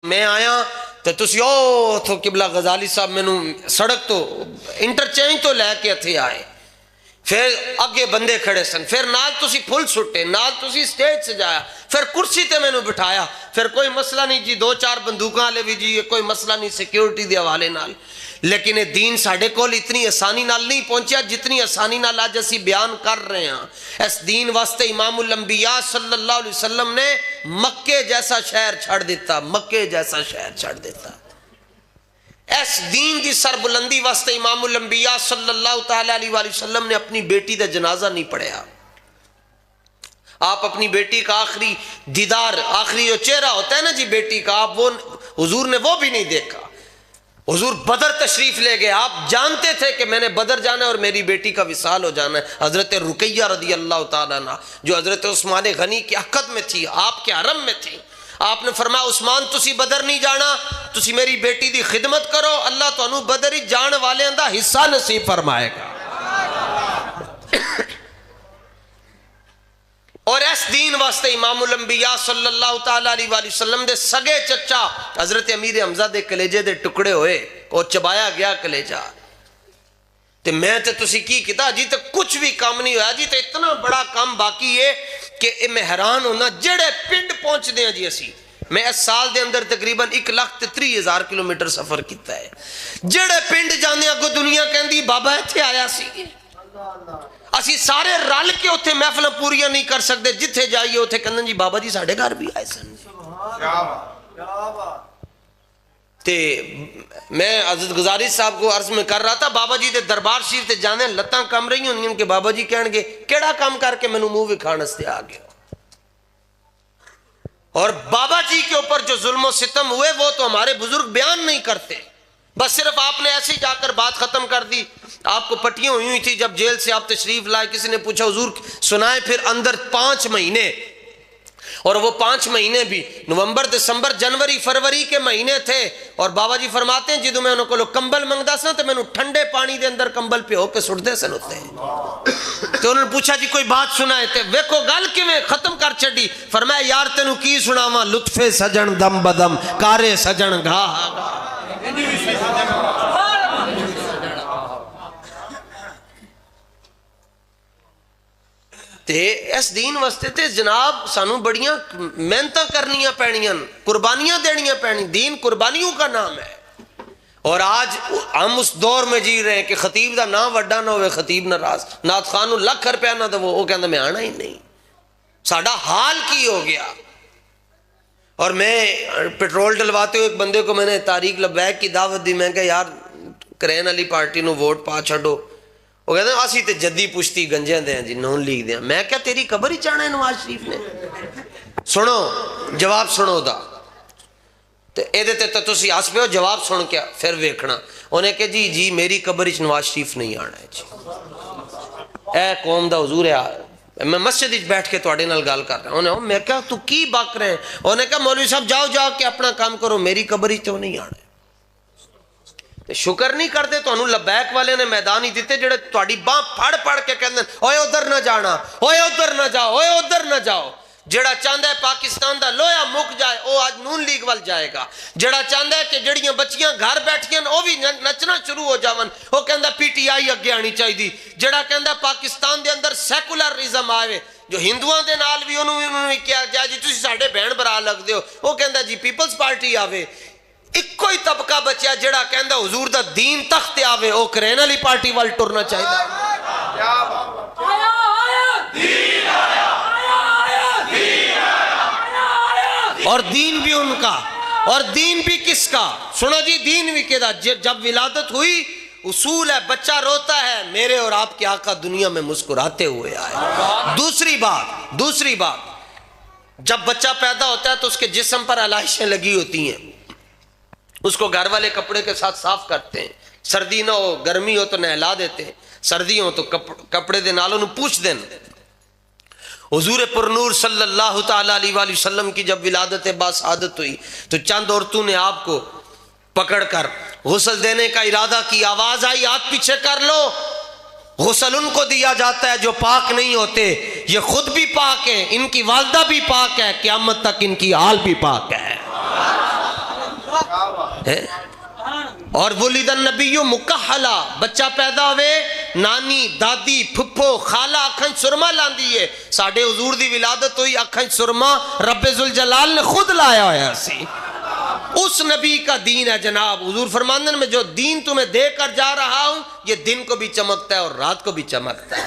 میں آیا تو تسی او تو قبلہ غزالی صاحب مینوں سڑک تو انٹرچینج تو لے کے اتھے آئے، پھر اگے بندے کھڑے سن، پھر نال تسی پھول سٹے، نال تسی سٹیج سجایا، پھر کرسی تے مینوں بٹھایا، پھر کوئی مسئلہ نہیں جی، 2-4 بندوقاں لے بھی جی، کوئی مسئلہ نہیں سیکیورٹی دے حوالے نال، لیکن یہ دین ساڑھے کول اتنی آسانی نال نہیں پہنچیا جتنی آسانی نال آج اسی بیان کر رہے ہیں۔ اس دین واسطے امام الانبیاء صلی اللہ علیہ وسلم نے مکے جیسا شہر چھڑ دیتا، مکے جیسا شہر چھڑ دیتا۔ اس دین دی سربلندی واسطے امام الانبیاء صلی اللہ تعالیٰ علیہ وآلہ وسلم نے اپنی بیٹی دا جنازہ نہیں پڑھیا۔ آپ اپنی بیٹی کا آخری دیدار، آخری جو چہرہ ہوتا ہے نا جی بیٹی کا، آپ وہ حضور نے وہ بھی نہیں دیکھا۔ حضور بدر تشریف لے گئے، آپ جانتے تھے کہ میں نے بدر جانا ہے اور میری بیٹی کا وصال ہو جانا ہے۔ حضرت رقیہ رضی اللہ تعالیٰ عنہ جو حضرت عثمان غنی کے عقد میں تھی، آپ کے حرم میں تھی، آپ نے فرمایا عثمان تسی بدر نہیں جانا، تسی میری بیٹی دی خدمت کرو، اللہ تو انہوں بدر ہی جان والے اندہ حصہ نصیب فرمائے گا۔ اور اس دین واسطے امام الانبیاء صلی اللہ تعالیٰ علیہ وآلہ وسلم دے سگے چچا حضرت امیر حمزہ دے کلیجے دے ٹکڑے ہوئے اور چبایا گیا کلیجہ۔ تے میں تے تسی کی کیتا جی تے کچھ بھی کام نہیں ہویا جی، تے اتنا بڑا کام باقی ہے کہ میں حیران ہونا جڑے پنڈ پہنچ دیں جی اسی۔ میں اس سال دے اندر تقریباً 1,30,000 کلومیٹر سفر کیتا ہے، جڑے پنڈ جانے اگو دنیا کہندی بابا ایتھے آیا سی، اسی سارے رل کے اتھے محفلیں پوریاں نہیں کر سکتے، جتھے جائیے اتھے کہندن جی بابا جی ساڑھے گھر بھی آئے سن۔ تے میں حضرت غزالی صاحب کو عرض میں کر رہا تھا بابا جی دے دربار شریف تے جانے لتاں کم رہی ہوں کہ بابا جی کہن گے کیڑا کام کر کے مینوں منہ وکھانے سے آ گیا۔ اور بابا جی کے اوپر جو ظلم و ستم ہوئے وہ تو ہمارے بزرگ بیان نہیں کرتے، بس صرف آپ نے ایسے ہی جا کر بات ختم کر دی۔ آپ کو پٹیاں ہوئی تھی جب جیل سے آپ تشریف لائے، کسی نے پوچھا حضور سنائے، پھر اندر 5 مہینے، اور وہ 5 مہینے بھی نومبر دسمبر جنوری فروری کے مہینے تھے، اور بابا جی فرماتے ہیں جدو میں انہوں کو کمبل منگدا سا تو میں انہوں ٹھنڈے پانی دے اندر کمبل پہ ہو کے سٹدے سن ہوتے ہیں۔ تو انہوں نے پوچھا جی کوئی بات سنائے تھے، ویکھو گل کیویں ختم کر چھڈی، فرمایا یار تینوں کی سناواں، لطف سجن دم بدم کارے سجن گاہ گاہ۔ تے اس دین واسطے تے جناب سانو بڑیاں محنتاں کرنیاں پینیاں، قربانیاں دینیاں پینی، دین قربانیوں کا نام ہے۔ اور آج ہم اس دور میں جی رہے ہیں کہ خطیب دا نام وڈا نہ ہوئے، خطیب ناراض، نعت خان نوں لکھ روپیہ نہ دو وہ کہندا میں آنا ہی نہیں۔ ساڈا حال کی ہو گیا۔ اور میں پیٹرول ڈلواتے ہوئے ایک بندے کو میں نے تحریک لبیک کی دعوت دی، میں کہا یار کرین علی پارٹی نو ووٹ پا چھڈو، وہ کہتے ہیں اسی تے جدی پشتی گنجے دیں جی نون لیگ دیں۔ میں کہا تیری قبر ہی چاہنا ہے نواز شریف نے؟ سنو جواب سنو دا تے ایدے تے تسی ہس پہ ہو، جواب سن کے پھر ویکھنا۔ انہیں کہ جی میری قبر ہی نواز شریف نہیں آنا ہے جی، اے قوم دا حضور ہے، میں مسجد وچ بیٹھ کے تواڈے نال گل کر رہا ہوں۔ میں کہا تو کی بک رہے ہیں؟ انہیں کہا مولوی صاحب جاؤ کے اپنا کام کرو، میری قبر ہی تو نہیں آنا ہے۔ شکر نہیں کرتے تو انہوں لبیک والے نے میدان ہی دیتے جڑے تواڈی باں پھڑ کے کہندے اوئے ادھر نہ جانا، اوئے ادھر نہ جاؤ، اوئے ادھر نہ جاؤ۔ جڑا چاہندا ہے پاکستان دا لویا مک جائے وہ آج نون لیگ وال جائے گا، جڑا چاہندا ہے کہ جڑیاں بچیاں گھر بیٹھیاں وہ بھی نچنا شروع ہو جاون وہ کہندا پی ٹی آئی اگے آنی چاہیے، جڑا کہندا پاکستان دے اندر سیکولرزم آئے، جو ہندوؤں دے نال بھی انہوں نے کیا جا جی تسی ساڈے بہن برا لگدے ہو، وہ کہندا جی پیپلز پارٹی آوے۔ ایک ہی طبقہ بچیا جڑا کہندا حضور دا دین تخت آوے، او کرین علی پارٹی وال ٹرنا چاہیے۔ اور دین بھی ان کا، اور دین بھی کس کا؟ سنو جی دین بھی کہدا جب ولادت ہوئی اصول ہے بچہ روتا ہے میرے اور آپ کے آقا دنیا میں مسکراتے ہوئے آئے۔ دوسری بات جب بچہ پیدا ہوتا ہے تو اس کے جسم پر علائشیں لگی ہوتی ہیں، اس کو گھر والے کپڑے کے ساتھ صاف کرتے ہیں، سردی نہ ہو گرمی ہو تو نہلا دیتے ہیں، سردی ہو تو کپڑے دے نالوں نو پوچھ دیں۔ حضور پرنور صلی اللہ تعالیٰ علیہ وآلہ وسلم کی جب ولادت باسعادت ہوئی تو چند عورتوں نے آپ کو پکڑ کر غسل دینے کا ارادہ کی، آواز آئی ہاتھ پیچھے کر لو، غسل ان کو دیا جاتا ہے جو پاک نہیں ہوتے، یہ خود بھی پاک ہیں، ان کی والدہ بھی پاک ہے، قیامت تک ان کی آل بھی پاک ہے۔ اور ولید النبی مکحلا، بچہ پیدا ہوئے نانی دادی پھپھو خالہ اکھن سرما لاندی ہے. ساڑھے حضور دی ولادت ہوئی اکھن سرما رب ذوالجلال نے خود لایا ہویا سی. اس نبی کا دین ہے جناب. حضور فرماندن میں جو دین تمہیں دے کر جا رہا ہوں یہ دن کو بھی چمکتا ہے اور رات کو بھی چمکتا ہے.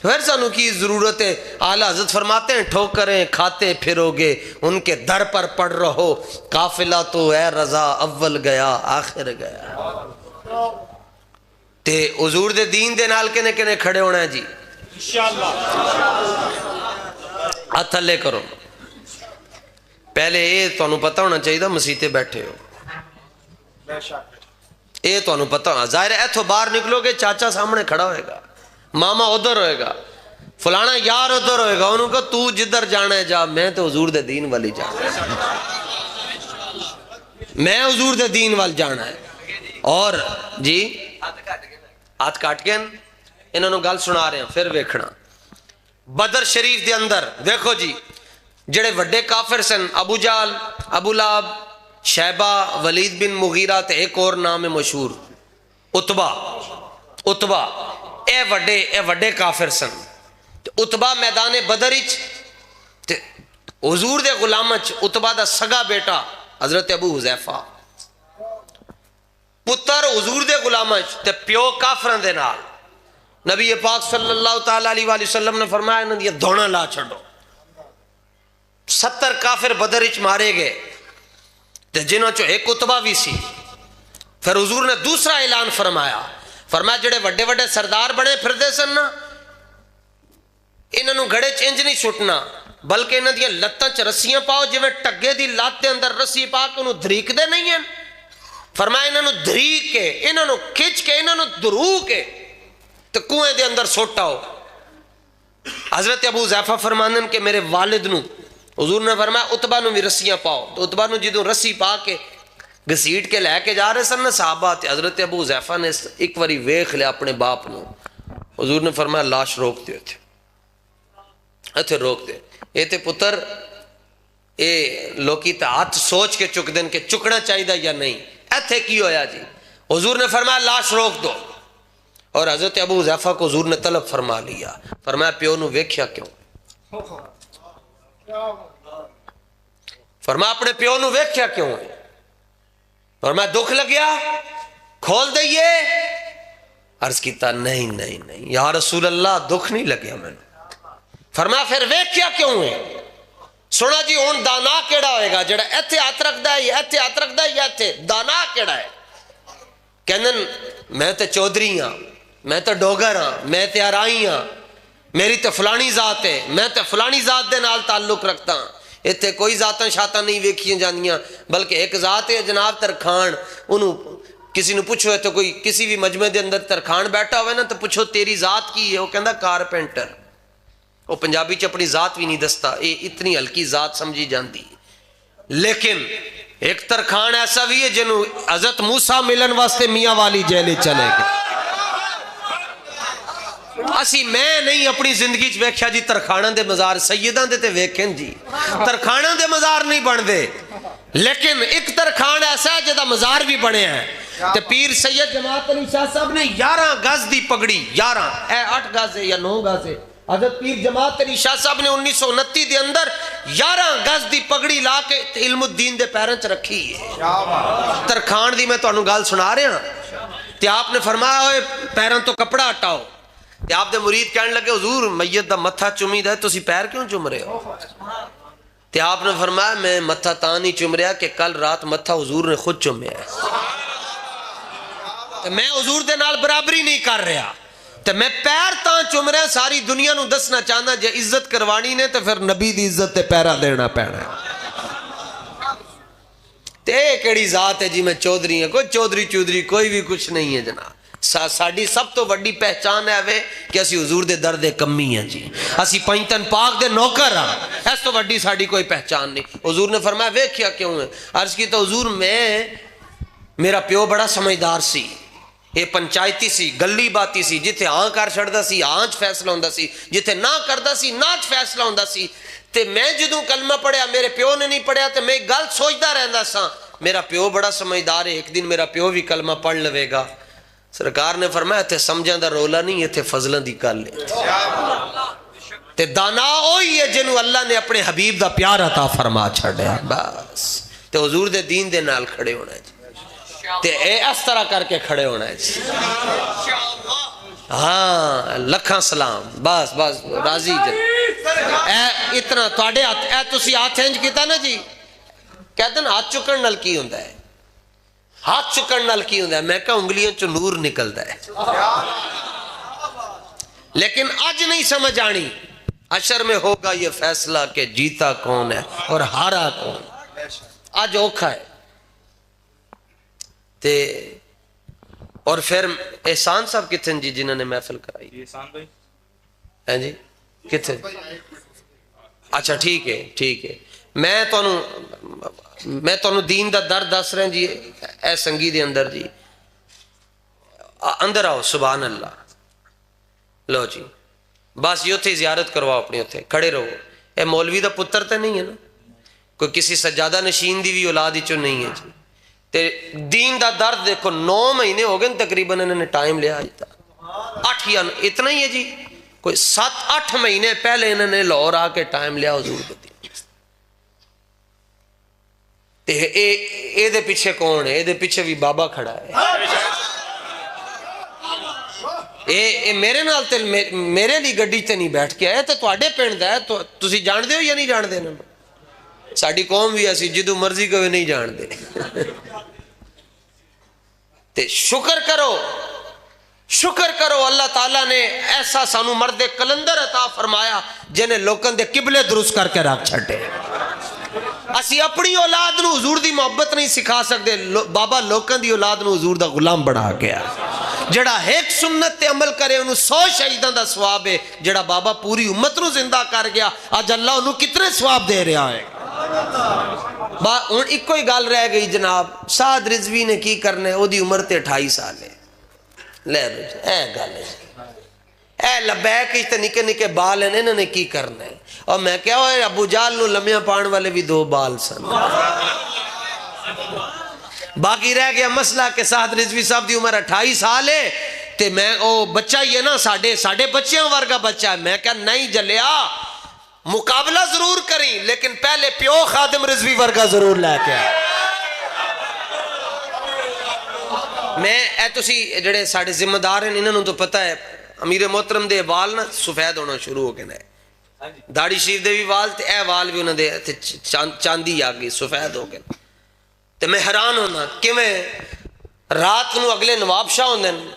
پھر سانو کی ضرورت ہے؟ اعلیٰ حضرت فرماتے ہیں ٹھوکریں کھاتے پھرو گے ان کے در پر پڑ رہو، قافلہ تو اے رضا اول گیا آخر گیا. تے حضور دے دین دے نال کنے کنے کھڑے ہونا ہے جی انشاءاللہ. ہاتھ تھلے کرو. پہلے یہ تو انہوں پتہ ہونا چاہیے تھا مسیحتے بیٹھے ہو، یہ تو انہوں پتہ ہونا. ظاہر ہے ایتھو باہر نکلو گے چاچا سامنے کھڑا ہوئے گا، ماما ادھر ہوئے گا، فلانا یار ادھر ہوئے گا. انہوں کو تو جدھر جانا ہے جا، میں تو حضور دے دین والی جانا، میں حضور دے دین والی جانا ہے. اور جی ہاتھ کاٹ کے انہوں نے گل سنا رہے ہیں. پھر ویکھنا بدر شریف دے اندر دیکھو جی جڑے وڈے کافر سن، ابو جہل، ابو لہب، شیبہ، ولید بن مغیرہ تے ایک اور نام ہے مشہور عتبہ. اے وڈے کافر سن. عتبہ میدان بدر وچ تے حضور دے غلام وچ عتبہ دا سگا بیٹا حضرت ابو حذیفہ، پتر حضور دے غلام وچ تے پیو کافراں دے نال. نبی پاک صلی اللہ تعالی علیہ وآلہ وسلم نے فرمایا انہاں دی دھونا لا چھڈو. 70 کافر بدر وچ مارے گئے تے جنہاں چوں ایک عتبہ بھی سی. پھر حضور نے دوسرا اعلان فرمایا جڑے وڈے وڈے سردار بنے پھردے سن نا انہاں نوں گھڑے چینج نہیں چھٹنا بلکہ انہاں دی لتاں چ رسیاں پاؤ جویں ٹگے دی لات دے اندر رسی پا کے انہوں دھریک دے نہیں ہیں. فرمایا انہاں نوں دھریک کے انہاں نوں کھچ کے انہاں نوں درو کے تے کنویں دے اندر سوٹاؤ. حضرت ابو حذیفہ فرماندن کہ میرے والد نوں حضور نے فرمایا عتبہ نوں بھی رسیاں پاؤ. تو عتبہ نوں جدوں رسی پا کے گھسیٹ کے لے کے جا رہے سن نا صحابہ تے حضرت ابو حذیفہ نے ایک واری ویکھ لیا اپنے باپ نوں. حضور نے فرمایا لاش روک دیو ایتھے روک دے. اے تے پتر اے لوکی تے ہاتھ سوچ کے چک دین کہ چکنا چاہیے یا نہیں. ایتھے کی ہویا جی؟ حضور نے فرمایا لاش روک دو. اور حضرت ابو حذیفہ کو حضور نے طلب فرما لیا. فرمایا پیو نو ویکھیا کیوں؟ فرمایا اپنے پیو نو ویکھیا کیوں ہے؟ فرمایا دکھ لگیا کھول دئیے. عرض کیتا نہیں یا رسول اللہ دکھ نہیں لگیا میں نے. فرمایا پھر ویکھیا کیوں ہے؟ سونا جی ہون دانا کیڑا ہوئے گا جڑا ایتھے ہاتھ رکھدا ہے یا ایتھے ہاتھ رکھدا ہے یا ایتھے؟ دانا کیڑا ہے؟ کہندن میں تے چودھری ہاں، میں تے ڈوگر ہاں، میں تے ارائی ہاں، میری تے فلانی ذات ہے، میں تے فلانی ذات دے نال تعلق رکھتا ہاں. اتنے کوئی ذاتاں شاتاں نہیں ویکھیاں جاندیاں بلکہ ایک ذات ہے جناب ترکھان. انہوں کسی نے پوچھو ہے تو کوئی کسی بھی مجمع دے اندر ترکھان بیٹھا ہوئے نا تو پوچھو تیری ذات کی ہے؟ وہ کہندا کارپینٹر. وہ پنجابی چ اپنی ذات بھی نہیں دستا، یہ اتنی ہلکی ذات سمجھی جاندی. لیکن ایک ترکھان ایسا بھی ہے جنہوں حضرت موسیٰ ملن واسطے میاں والی جیلے چلے گئے. اسی میں نہیں اپنی زندگی چ ویکھیا جی ترکھاناں دے مزار سیداں دے تے ویکھن جی ترکھاناں دے مزار نہیں بن دے. لیکن ایک ترکھان ایسا ہے جدا مزار بھی بنے ہیں. تے پیر سید جماعت علی شاہ صاحب نے 11 گز دی پگڑی، 11 اے 8 گز ہے یا 9 گز ہے، حضرت پیر جماعت علی شاہ صاحب نے 1929 دے اندر 11 گز دی پگڑی لا کے علم الدین دے پیروں چ رکھی ہے. ترکھان دی میں تانوں گل سنا رہا تے آپ نے فرمایا ہوئے پیروں تو کپڑا ہٹاؤ. تے آپ دے مرید کہنے لگے حضور میت دا متھا چومی دا تسی پیر کیوں چوم رہے ہو؟ تے آپ نے فرمایا میں متھا تاں نہیں چوم رہا کہ کل رات متھا حضور نے خود چومیا ہے. تے میں حضور دے نال برابری نہیں کر رہا تے میں پیر تاں چوم رہا. ساری دنیا نو دسنا چاہنا جے عزت کروانی نے تے پھر نبی دی عزت تے پیرا دینا پینا ہے. تے کیڑی ذات ہے جی میں چودھری ہیں؟ کوئی چودھری کوئی بھی کچھ نہیں ہے جناب. ساڑی سب تو وڈی پہچان ہے وے کہ اسی حضور دے در دے کمی ہیں جی، اسی پنجتن پاک دے نوکر ہاں. اس تو وڈی ساڑی کوئی پہچان نہیں. حضور نے فرمایا ویکھیا کیوں ہے؟ عرض کی تو حضور میرا پیو بڑا سمجھدار سی، یہ پنچایتی سی، گلی باتی سی، جتھے ہاں کر چھڑدا سی ہاں چ فیصلہ ہوندا سی، جتھے نہ کردا سی نہ چ فیصلہ ہوندا سی. تے میں جدوں کلمہ پڑھیا میرے پیو نے نہیں پڑھیا تے میں گل سوچدا رہندا سا میرا پیو بڑا سمجھدار ہے، ایک دن میرا پیو بھی کلمہ پڑھ لوے گا. سرکار نے فرمایا تے سمجھاں دا رولا نہیں، تے فضلاں دی گل ہے. تے دانا وہی ہے جنوں اللہ نے اپنے حبیب دا پیار عطا فرما چھڑیا. بس تے حضور دے دین دے نال کھڑے ہونا ہے جی، تے اے اس طرح کر کے کھڑے ہونا ہے جی. ہاں لکھاں سلام. بس بس راضی جی. اے اتنا تواڈے ہاتھ، اے تسی ہاتھ انج کیتا نا جی، کہتے ہیں ہاتھ چکن نال کی ہوندا ہے؟ ہاتھ چکن نال کی ہوندا ہے؟ میں کہا انگلیاں چ نور نکلدا ہے. لیکن اج نہیں سمجھ آنی. حشر میں ہوگا یہ فیصلہ کہ جیتا کون ہے اور ہارا کون. آج اوکھا ہے. تے اور پھر احسان صاحب کتنے جی جنہوں نے محفل کرائی؟ احسان بھائی ہیں جی کتنے؟ اچھا ٹھیک ہے ٹھیک ہے. میں تانوں دین دا درد دس رہا جی. اے سنگی دے اندر جی اندر آؤ. سبحان اللہ. لو جی بس یہ اتھے زیارت کرواؤ اپنی، اتھے کھڑے رہو. اے مولوی دا پتر تے نہیں ہے نا، کوئی کسی سجادہ نشین دی بھی اولاد ہی نہیں ہے جی. تے دین دا درد دیکھو. 9 مہینے ہو گئے تقریباً انہوں نے ٹائم لیا آج تک. 8 یا اتنا ہی ہے جی، کوئی 7-8 مہینے پہلے انہوں نے لاہور آ کے ٹائم لیا حضور کو. تے اے دے پیچھے کون ہے؟ اے دے پیچھے بھی بابا کھڑا ہے. اے میرے نال تے میرے لی گڈی تے نہیں بیٹھ کے آئے. تے تواڈے پنڈ دا ہے، تسی جان دے ہو یا نہیں جان دے؟ ساڈی قوم بھی ایسی جدوں مرضی کوئی نہیں جان دے. تے شکر کرو اللہ تعالیٰ نے ایسا سانو مرد کلندر عطا فرمایا جنہیں لوکاں دے قبلے درست کر کے رکھ چھڈے. اسی اپنی اولاد نو حضور دی محبت نہیں سکھا سکتے. بابا لوکاں دی اولاد نو حضور دا غلام بنا گیا. جڑا ایک سنت تے عمل کرے انہوں 100 شہیداں دا ثواب ہے. جڑا بابا پوری امت نو زندہ کر گیا آج اللہ انہوں کتنے ثواب دے رہا ہے. ہن ایک کوئی گل رہ گئی جناب، سعد رضوی نے کی کرنا ہے؟ وہ دی عمر تے 28 سال ہے. لے اے گل ہے اے لبیک تے نکے نکے بال ہیں، انہوں نے کی کرنا ہے؟ اور میں کیا ہوئے ابو جال نو لمیاں پان والے بھی 2 بال سن. باقی رہ گیا مسئلہ کہ سعد رضوی صاحب دی عمر 28 سال ہے. تے میں او بچہ ہی ہے نا، ساڑھے بچیاں ورگا بچہ ہے. میں کہا نہیں جلیا، مقابلہ ضرور کریں لیکن پہلے پیو خادم رضوی ورگا ضرور لے کے آئے. میں اے تسی جڑے ساڑھے ذمہ دار ہیں انہوں تو پتہ ہے امیر محترم دے وال نا سفید ہونا شروع ہو گئے. داڑھی شریف دے بھی وال تے اے وال بھی انہوں دے چاندی آ گئی سفید ہو گئے. تے میں حیران ہونا کہ میں رات نو اگلے نواب شاہ ہوندے ہیں،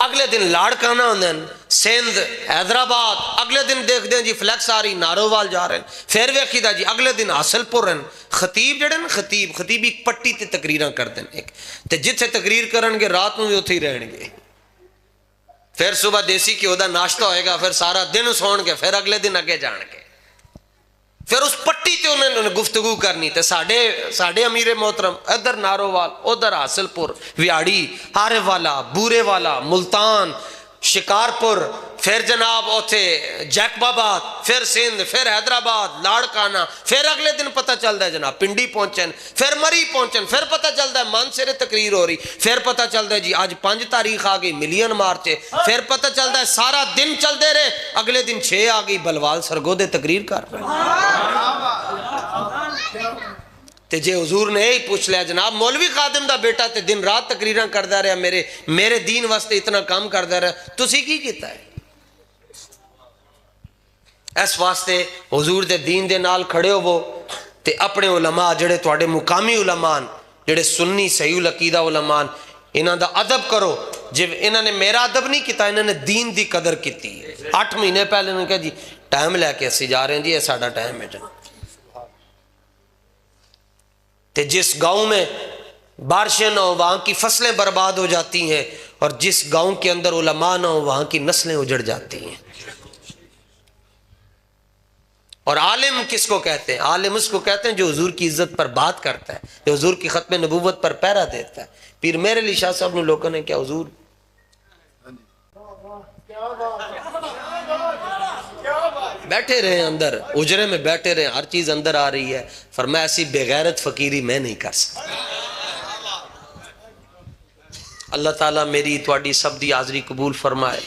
اگلے دن لاڑکانہ ہوندے ہیں، سندھ حیدرآباد، اگلے دن دیکھ دیں جی فلیکس آ رہی نارووال جا رہے ہیں، پھر ویکھی دا جی اگلے دن حاصل پور ہیں. خطیب جڑے نا خطیب ایک پٹی تے تقریراں کرتے ہیں تے جتھے تقریر کرن گے رات نو بھی اتھے ہی رہن گے. پھر صبح دیسی گھیو دا ناشتہ ہوئے گا، پھر سارا دن سون گے، پھر اگلے دن اگے جان گے. پھر اس پٹی تے انہوں نے گفتگو کرنی. تے ساڑھے امیر محترم ادھر نارووال، ادھر حاصل پور، ویاڑی، ہارے والا، بورے والا، ملتان، شکارپور، پھر جناب اوتھے جیکب آباد، پھر سندھ، پھر حیدرآباد، لاڑکانہ، پھر اگلے دن پتہ چلتا ہے جناب پنڈی پہنچن، پھر مری پہنچن، پھر پتہ چلتا ہے مانسرے تقریر ہو رہی، پھر پتہ چلتا ہے جی آج 5 تاریخ آ گئی ملین مارچ، پھر پتہ چلتا ہے سارا دن چلتے رہے، اگلے دن 6 آ گئی بلوال سرگودے تقریر کر رہے تے جے حضور نے یہی پوچھ لیا جناب مولوی خادم دا بیٹا تے دن رات تقریراں کردا رہا میرے دین واسطے اتنا کام کردا رہا، تسی کی کیتا ہے؟ اس واسطے حضور دے دین دے نال کھڑے ہو تے اپنے علماء جڑے تواڈے مقامی علماء جڑے سنی صحیح العقیدہ علماء انہاں دا ادب کرو. جے انہاں نے میرا ادب نہیں کیتا، انہاں نے دین دی قدر کیتی. 8 مہینے پہلے انہوں نے کہا جی ٹائم لے کے اسی جا رہے ہیں جی، یہ ساڈا ٹائم ہے جناب. تے جس گاؤں میں بارشیں نہ ہو وہاں کی فصلیں برباد ہو جاتی ہیں، اور جس گاؤں کے اندر علماء نہ ہو وہاں کی نسلیں اجڑ جاتی ہیں. اور عالم کس کو کہتے ہیں؟ عالم اس کو کہتے ہیں جو حضور کی عزت پر بات کرتا ہے، جو حضور کی ختم نبوت پر پہرا دیتا ہے. پیر میر علی شاہ صاحب نے لوگوں نے کیا حضور بیٹھے رہے اندر اجرے میں بیٹھے رہے، ہر چیز اندر آ رہی ہے، فرمایا ایسی بغیرت فقیری میں نہیں کر سکتا۔ اللہ تعالیٰ میری تواڈی سب دی حاضری قبول فرمائے۔